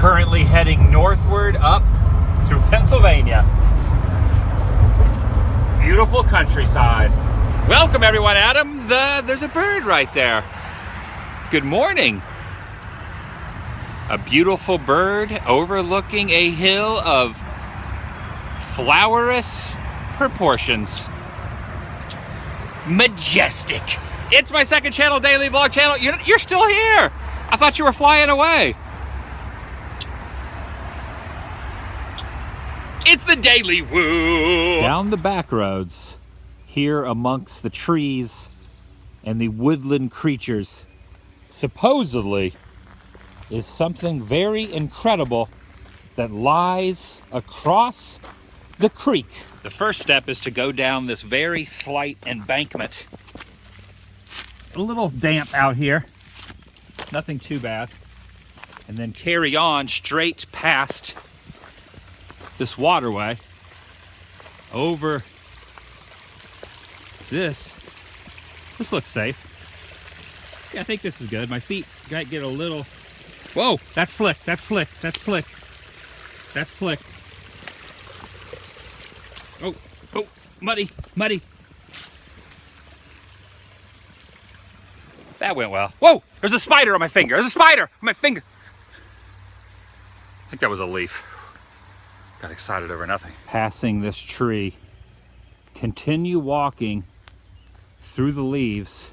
currently heading northward up through Pennsylvania. Beautiful countryside. Welcome everyone, Adam. There's a bird right there. Good morning. A beautiful bird overlooking a hill of flowerous proportions. Majestic. It's my second channel, daily vlog channel. You're still here. I thought you were flying away. It's the Daily Woo. Down the back roads, here amongst the trees and the woodland creatures, supposedly is something very incredible that lies across the creek. The first step is to go down this very slight embankment. A little damp out here, nothing too bad. And then carry on straight past this waterway over this. This looks safe. Yeah, I think this is good. My feet might get a little, whoa, that's slick, that's slick, that's slick, that's slick. Oh, oh, muddy, muddy. That went well. Whoa, there's a spider on my finger. There's a spider on my finger. I think that was a leaf. Got excited over nothing. Passing this tree, continue walking through the leaves,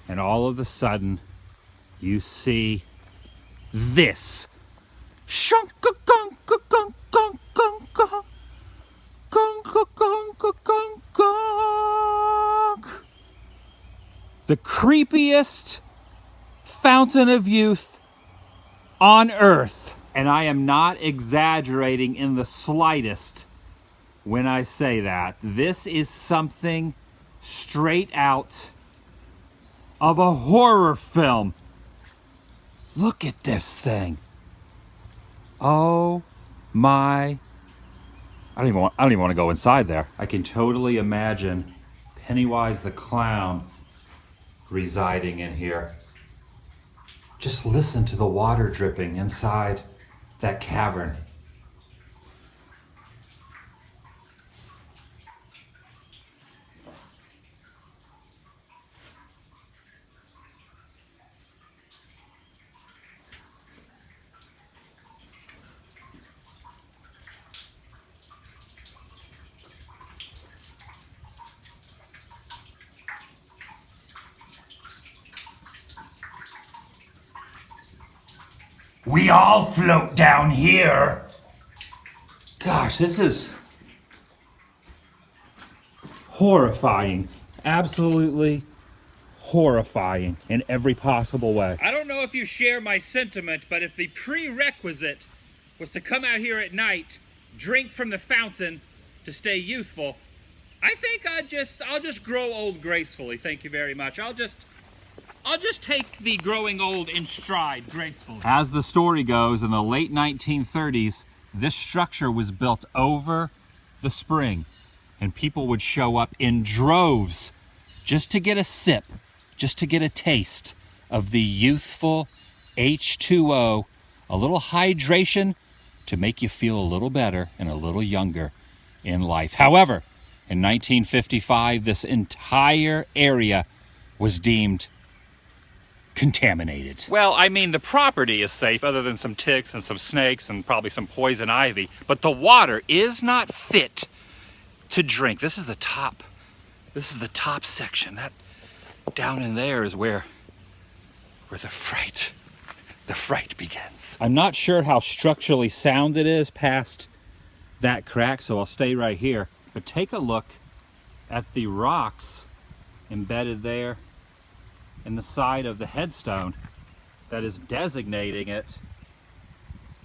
and all of a sudden you see this. The creepiest fountain of youth on earth. And I am not exaggerating in the slightest when I say that. This is something straight out of a horror film. Look at this thing. Oh my. I don't even want to go inside there. I can totally imagine Pennywise the Clown residing in here. Just listen to the water dripping inside that cavern. We all float down here. Gosh, this is horrifying. Absolutely horrifying in every possible way. I don't know if you share my sentiment, but if the prerequisite was to come out here at night, drink from the fountain to stay youthful, I think I'll just grow old gracefully. Thank you very much. I'll just take the growing old in stride gracefully. As the story goes, in the late 1930s, this structure was built over the spring, and people would show up in droves just to get a sip, just to get a taste of the youthful H2O, a little hydration to make you feel a little better and a little younger in life. However, in 1955, this entire area was deemed contaminated. Well, I mean, the property is safe other than some ticks and some snakes and probably some poison ivy, but the water is not fit to drink. This is the top section. That down in there is where the fright begins. I'm not sure how structurally sound it is past that crack, so I'll stay right here. But take a look at the rocks embedded there in the side of the headstone that is designating it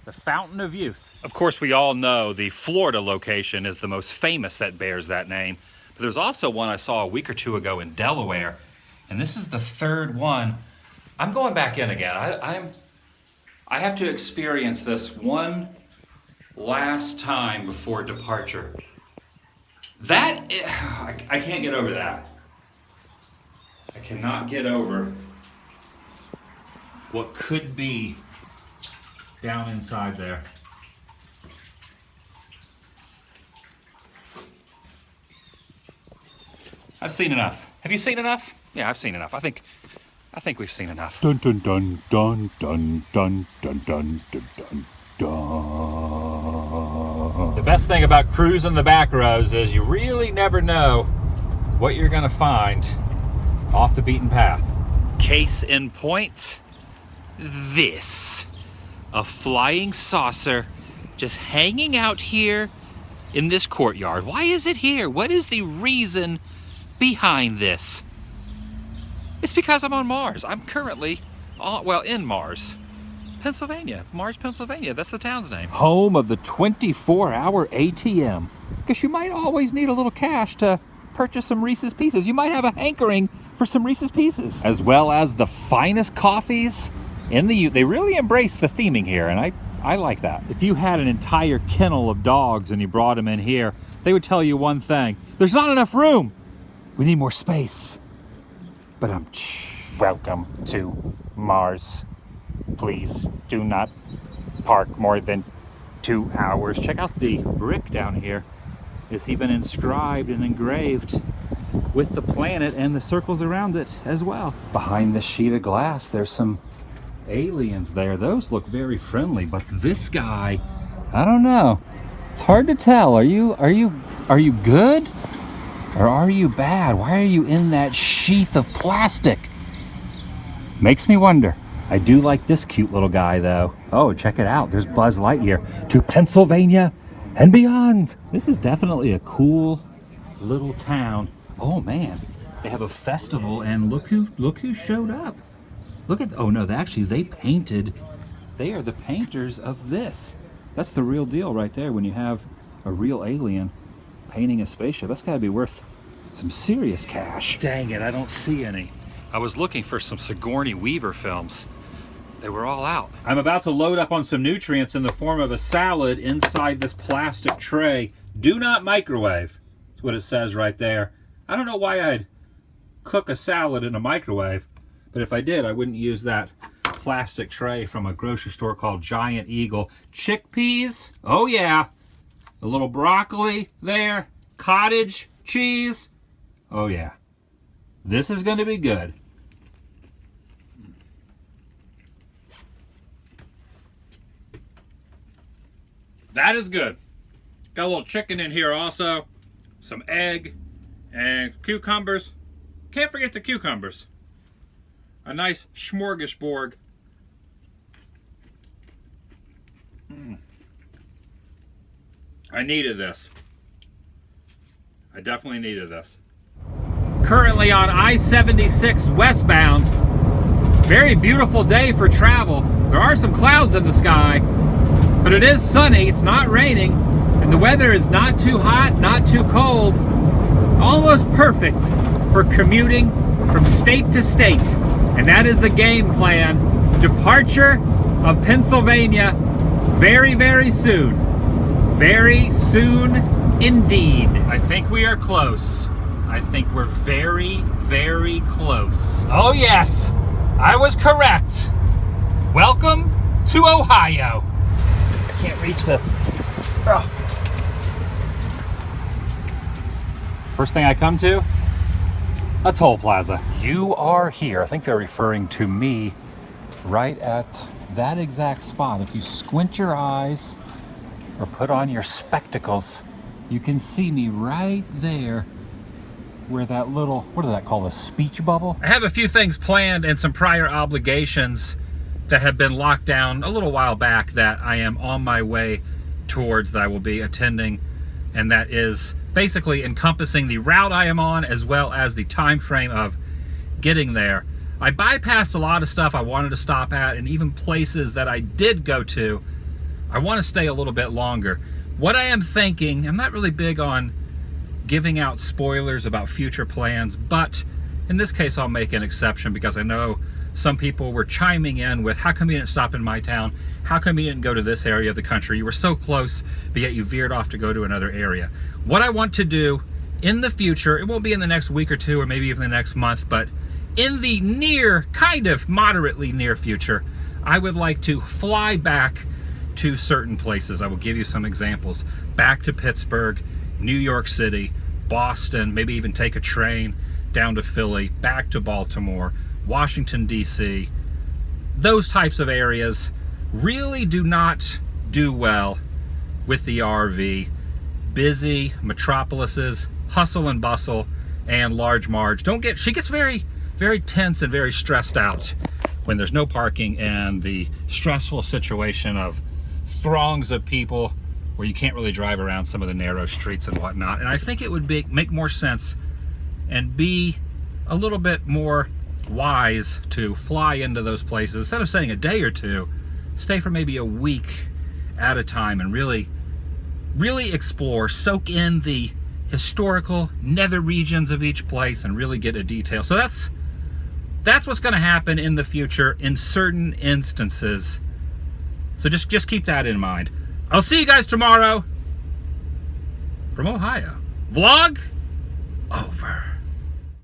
the Fountain of Youth. Of course, we all know the Florida location is the most famous that bears that name, but there's also one I saw a week or two ago in Delaware, and this is the third one. I'm going back in again. I have to experience this one last time before departure. I can't get over that. I cannot get over what could be down inside there. I've seen enough. Have you seen enough? Yeah, I've seen enough. I think we've seen enough. Dun dun dun dun dun dun dun dun dun dun dun. The best thing about cruising the back roads is you really never know what you're gonna find off the beaten path. Case in point, this. A flying saucer just hanging out here in this courtyard. Why is it here? What is the reason behind this? It's because I'm on Mars. I'm currently, in Mars, Pennsylvania. Mars, Pennsylvania. That's the town's name. Home of the 24-hour ATM. Because you might always need a little cash to purchase some Reese's Pieces. You might have a hankering for some Reese's Pieces. As well as the finest coffees in the They really embrace the theming here, and I like that. If you had an entire kennel of dogs and you brought them in here, they would tell you one thing. There's not enough room. We need more space. But welcome to Mars. Please do not park more than 2 hours. Check out the brick down here. It's even inscribed and engraved with the planet and the circles around it as well. Behind this sheet of glass, there's some aliens there. Those look very friendly, but this guy, I don't know. It's hard to tell. Are you good? Or are you bad? Why are you in that sheath of plastic? Makes me wonder. I do like this cute little guy though. Oh, check it out. There's Buzz Lightyear to Pennsylvania and beyond. This is definitely a cool little town. Oh man, they have a festival and look who showed up. Look at, oh no, they painted. They are the painters of this. That's the real deal right there when you have a real alien painting a spaceship. That's gotta be worth some serious cash. Dang it, I don't see any. I was looking for some Sigourney Weaver films. They were all out. I'm about to load up on some nutrients in the form of a salad inside this plastic tray. Do not microwave. That's what it says right there. I don't know why I'd cook a salad in a microwave, but if I did, I wouldn't use that plastic tray from a grocery store called Giant Eagle. Chickpeas, oh yeah. A little broccoli there, cottage cheese. Oh yeah, this is gonna be good. That is good. Got a little chicken in here also, some egg and cucumbers. Can't forget the cucumbers. A nice smorgasbord. I needed this. I definitely needed this. Currently on I-76 westbound. Very beautiful day for travel. There are some clouds in the sky, but it is sunny, it's not raining, and the weather is not too hot, not too cold. Almost perfect for commuting from state to state. And that is the game plan. Departure of Pennsylvania very, very soon. Very soon indeed. I think we are close. I think we're very, very close. Oh yes, I was correct. Welcome to Ohio. I can't reach this. Oh. First thing I come to, a toll plaza. You are here. I think they're referring to me right at that exact spot. If you squint your eyes or put on your spectacles, you can see me right there where that little, what do that call, a speech bubble? I have a few things planned and some prior obligations that have been locked down a little while back that I am on my way towards, that I will be attending, and that is basically encompassing the route I am on as well as the time frame of getting there. I bypassed a lot of stuff I wanted to stop at, and even places that I did go to, I want to stay a little bit longer. What I am thinking, I'm not really big on giving out spoilers about future plans, but in this case I'll make an exception because I know some people were chiming in with, how come you didn't stop in my town? How come you didn't go to this area of the country? You were so close, but yet you veered off to go to another area. What I want to do in the future, it won't be in the next week or two or maybe even the next month, but in the near, kind of moderately near future, I would like to fly back to certain places. I will give you some examples. Back to Pittsburgh, New York City, Boston, maybe even take a train down to Philly, back to Baltimore, Washington, D.C. Those types of areas really do not do well with the RV. Busy metropolises, hustle and bustle, and large Marge she gets very, very tense and very stressed out when there's no parking and the stressful situation of throngs of people where you can't really drive around some of the narrow streets and whatnot. And I think it would make more sense and be a little bit more wise to fly into those places. Instead of staying a day or two, stay for maybe a week at a time and really explore, soak in the historical nether regions of each place and really get a detail. So that's what's going to happen in the future in certain instances. So just keep that in mind. I'll see you guys tomorrow from Ohio. Vlog over.